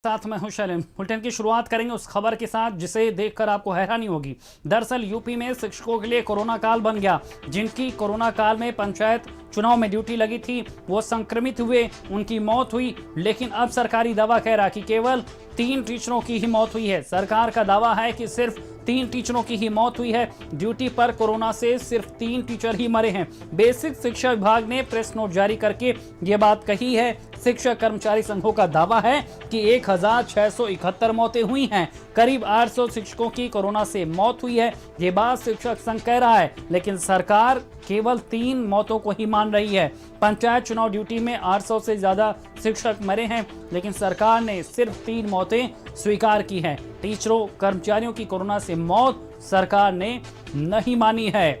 साथ में हूं शैलेंद्र। बुलेटिन की शुरुआत करेंगे उस खबर के साथ जिसे देखकर आपको हैरानी होगी। दरअसल यूपी में शिक्षकों के लिए कोरोना काल बन गया। जिनकी कोरोना काल में पंचायत चुनाव में ड्यूटी लगी थी वो संक्रमित हुए, उनकी मौत हुई। लेकिन अब सरकारी दावा कह रहा कि केवल 3 टीचरों की ही मौत हुई है। सरकार का दावा है कि सिर्फ 3 टीचरों की ही मौत हुई है। ड्यूटी पर कोरोना से सिर्फ 3 टीचर ही मरे हैं। बेसिक शिक्षा विभाग ने प्रेस नोट जारी करके ये बात कही है। शिक्षक कर्मचारी संघों का दावा है कि 1671 मौतें हुई हैं। करीब 800 शिक्षकों की कोरोना से मौत हुई है। ये बात शिक्षक संघ कह रहा है, लेकिन सरकार केवल 3 मौतों को ही मान रही है। पंचायत चुनाव ड्यूटी में 800 से ज्यादा शिक्षक मरे हैं, लेकिन सरकार ने सिर्फ 3 मौतें स्वीकार की हैं। टीचरों कर्मचारियों की कोरोना से मौत सरकार ने नहीं मानी है।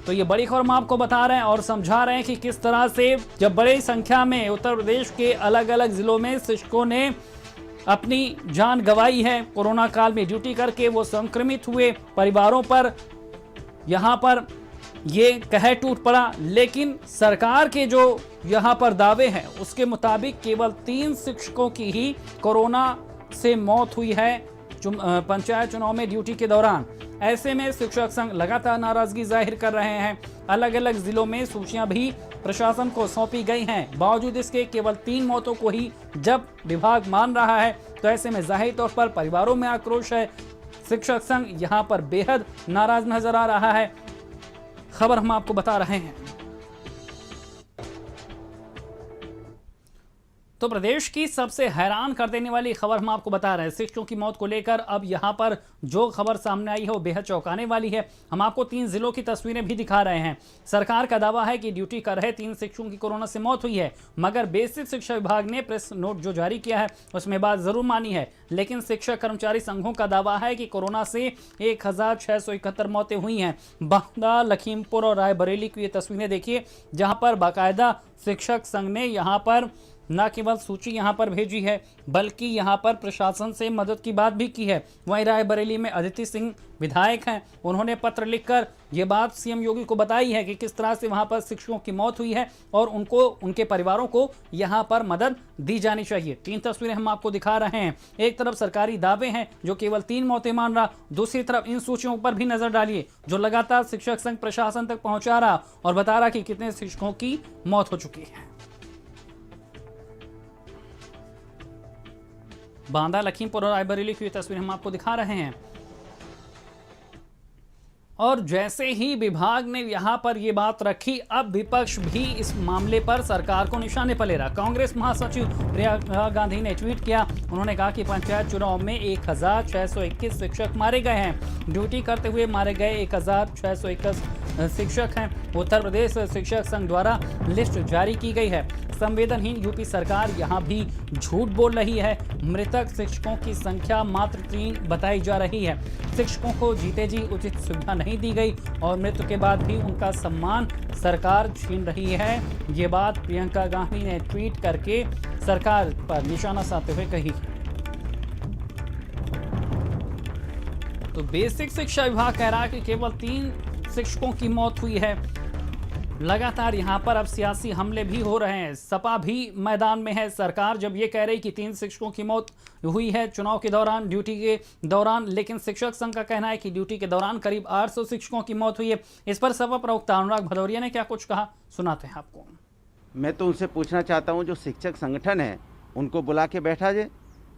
तो ये बड़ी खबर हम आपको बता रहे हैं और समझा रहे हैं कि किस तरह से जब बड़ी संख्या में उत्तर प्रदेश के अलग अलग जिलों में शिक्षकों ने अपनी जान गंवाई है। कोरोना काल में ड्यूटी करके वो संक्रमित हुए। परिवारों पर यहाँ पर ये कहर टूट पड़ा। लेकिन सरकार के जो यहाँ पर दावे हैं उसके मुताबिक केवल 3 शिक्षकों की ही कोरोना से मौत हुई है पंचायत चुनाव में ड्यूटी के दौरान। ऐसे में शिक्षक संघ लगातार नाराजगी जाहिर कर रहे हैं। अलग अलग जिलों में सूचियां भी प्रशासन को सौंपी गई हैं। बावजूद इसके केवल 3 मौतों को ही जब विभाग मान रहा है, तो ऐसे में जाहिर तौर पर परिवारों में आक्रोश है। शिक्षक संघ यहाँ पर बेहद नाराज नजर आ रहा है। खबर हम आपको बता रहे हैं। तो प्रदेश की सबसे हैरान कर देने वाली खबर हम आपको बता रहे हैं। शिक्षकों की मौत को लेकर अब यहां पर जो खबर सामने आई है वो बेहद चौंकाने वाली है। हम आपको 3 जिलों की तस्वीरें भी दिखा रहे हैं। सरकार का दावा है कि ड्यूटी कर रहे 3 शिक्षकों की कोरोना से मौत हुई है, मगर बेसिक शिक्षा विभाग ने प्रेस नोट जो जारी किया है उसमें बात जरूर मानी है। लेकिन शिक्षक कर्मचारी संघों का दावा है कि कोरोना से 1671 मौतें हुई हैं। बांदा, लखीमपुर और रायबरेली की ये तस्वीरें देखिए, जहां पर बाकायदा शिक्षक संघ ने यहाँ पर न केवल सूची यहां पर भेजी है, बल्कि यहां पर प्रशासन से मदद की बात भी की है। वहीं रायबरेली में अदिति सिंह विधायक हैं, उन्होंने पत्र लिखकर ये बात सीएम योगी को बताई है कि किस तरह से वहां पर शिक्षकों की मौत हुई है और उनको, उनके परिवारों को यहां पर मदद दी जानी चाहिए। 3 तस्वीरें हम आपको दिखा रहे हैं। एक तरफ सरकारी दावे हैं जो केवल 3 मौतें मान रहा, दूसरी तरफ इन सूचियों पर भी नजर डालिए जो लगातार शिक्षक संघ प्रशासन तक पहुंचा रहा और बता रहा कि कितने शिक्षकों की मौत हो चुकी है। बांदा, लखीमपुर और रायबरेली की तस्वीर हम आपको दिखा रहे हैं। और जैसे ही विभाग ने यहां पर यह बात रखी, अब विपक्ष भी इस मामले पर सरकार को निशाने पर ले रहा। कांग्रेस महासचिव प्रियंका गांधी ने ट्वीट किया। उन्होंने कहा कि पंचायत चुनाव में 1621 शिक्षक मारे गए हैं। ड्यूटी करते हुए मारे गए 1621 शिक्षक हैं। उत्तर प्रदेश शिक्षक संघ द्वारा लिस्ट जारी की गई है। संवेदनहीन यूपी सरकार यहां भी झूठ बोल रही है। मृतक शिक्षकों की संख्या मात्र 3 बताई जा रही है। शिक्षकों को जीते जी उचित सुविधा नहीं दी गई और मृत्यु के बाद भी उनका सम्मान सरकार छीन रही है। ये बात प्रियंका गांधी ने ट्वीट करके सरकार पर निशाना साधते हुए कही। तो बेसिक शिक्षा विभाग कह रहा है कि केवल 3 शिक्षकों की मौत हुई है। लगातार यहां पर अब सियासी हमले भी हो रहे हैं। सपा भी मैदान में है। सरकार जब ये कह रही कि 3 शिक्षकों की मौत हुई है चुनाव के दौरान, ड्यूटी के दौरान, लेकिन शिक्षक संघ का कहना है कि ड्यूटी के दौरान करीब 800 शिक्षकों की मौत हुई है। इस पर सपा प्रवक्ता अनुराग भदौरिया ने क्या कुछ कहा, सुनाते हैं आपको। मैं तो उनसे पूछना चाहता हूं, जो शिक्षक संगठन है उनको बुला के बैठा जाए,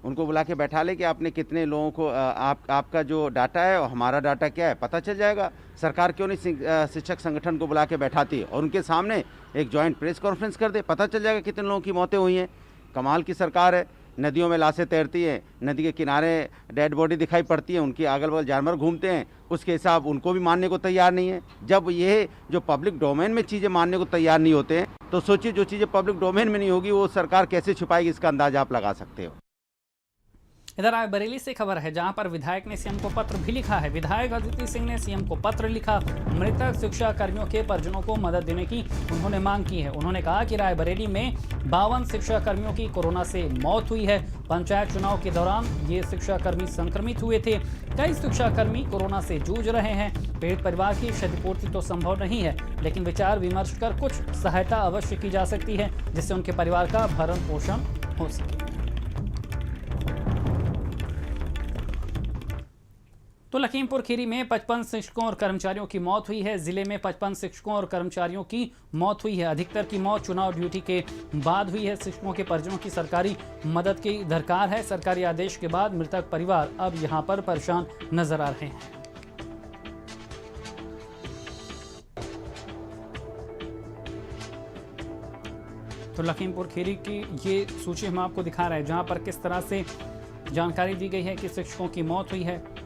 उनको बुला के बैठा ले कि आपने कितने लोगों को आपका जो डाटा है और हमारा डाटा क्या है पता चल जाएगा। सरकार क्यों नहीं शिक्षक संगठन को बुला के बैठाती है और उनके सामने एक जॉइंट प्रेस कॉन्फ्रेंस कर दे, पता चल जाएगा कितने लोगों की मौतें हुई हैं। कमाल की सरकार है। नदियों में लाशें तैरती हैं, नदी के किनारे डेड बॉडी दिखाई पड़ती है, उनके अगल बगल जानवर घूमते हैं, उसके हिसाब उनको भी मानने को तैयार नहीं है। जब ये जो पब्लिक डोमेन में चीज़ें मानने को तैयार नहीं होते हैं, तो सोचिए जो चीज़ें पब्लिक डोमेन में नहीं होगी वो सरकार कैसे छुपाएगी, इसका अंदाजा आप लगा सकते हो। इधर रायबरेली से खबर है, जहां पर विधायक ने सीएम को पत्र भी लिखा है। विधायक अदिति सिंह ने सीएम को पत्र लिखा। मृतक शिक्षा कर्मियों के परिजनों को मदद देने की उन्होंने मांग की है। उन्होंने कहा कि रायबरेली में 52 शिक्षा कर्मियों की कोरोना से मौत हुई है। पंचायत चुनाव के दौरान ये शिक्षा कर्मी संक्रमित हुए थे। कई शिक्षा कर्मी कोरोना से जूझ रहे हैं। पीड़ित परिवार की क्षतिपूर्ति तो संभव नहीं है, लेकिन विचार विमर्श कर कुछ सहायता अवश्य की जा सकती है, जिससे उनके परिवार का भरण पोषण हो सके। तो लखीमपुर खीरी में 55 शिक्षकों और कर्मचारियों की मौत हुई है। जिले में 55 शिक्षकों और कर्मचारियों की मौत हुई है। अधिकतर की मौत चुनाव ड्यूटी के बाद हुई है। शिक्षकों के परिजनों की सरकारी मदद की दरकार है। सरकारी आदेश के बाद मृतक परिवार अब यहां पर परेशान नजर आ रहे हैं। तो लखीमपुर खीरी की ये सूची हम आपको दिखा रहे हैं, जहां पर किस तरह से जानकारी दी गई है कि शिक्षकों की मौत हुई है।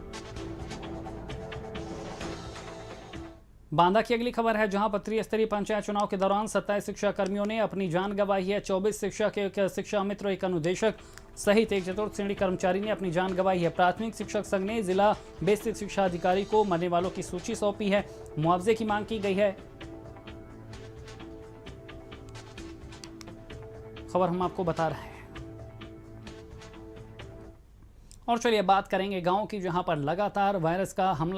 बांदा की अगली खबर है, जहां पर त्रिस्तरीय पंचायत चुनाव के दौरान 27 शिक्षा कर्मियों ने अपनी जान गंवाई है। 24 शिक्षक, एक शिक्षा मित्र, एक अनुदेशक सहित एक चतुर्थ श्रेणी कर्मचारी ने अपनी जान गंवाई है। प्राथमिक शिक्षक संघ ने जिला बेसिक शिक्षा अधिकारी को मरने वालों की सूची सौंपी है। मुआवजे की मांग की गई है। खबर हम आपको बता रहे हैं। और चलिए बात करेंगे गांव की, जहां पर लगातार वायरस का हमला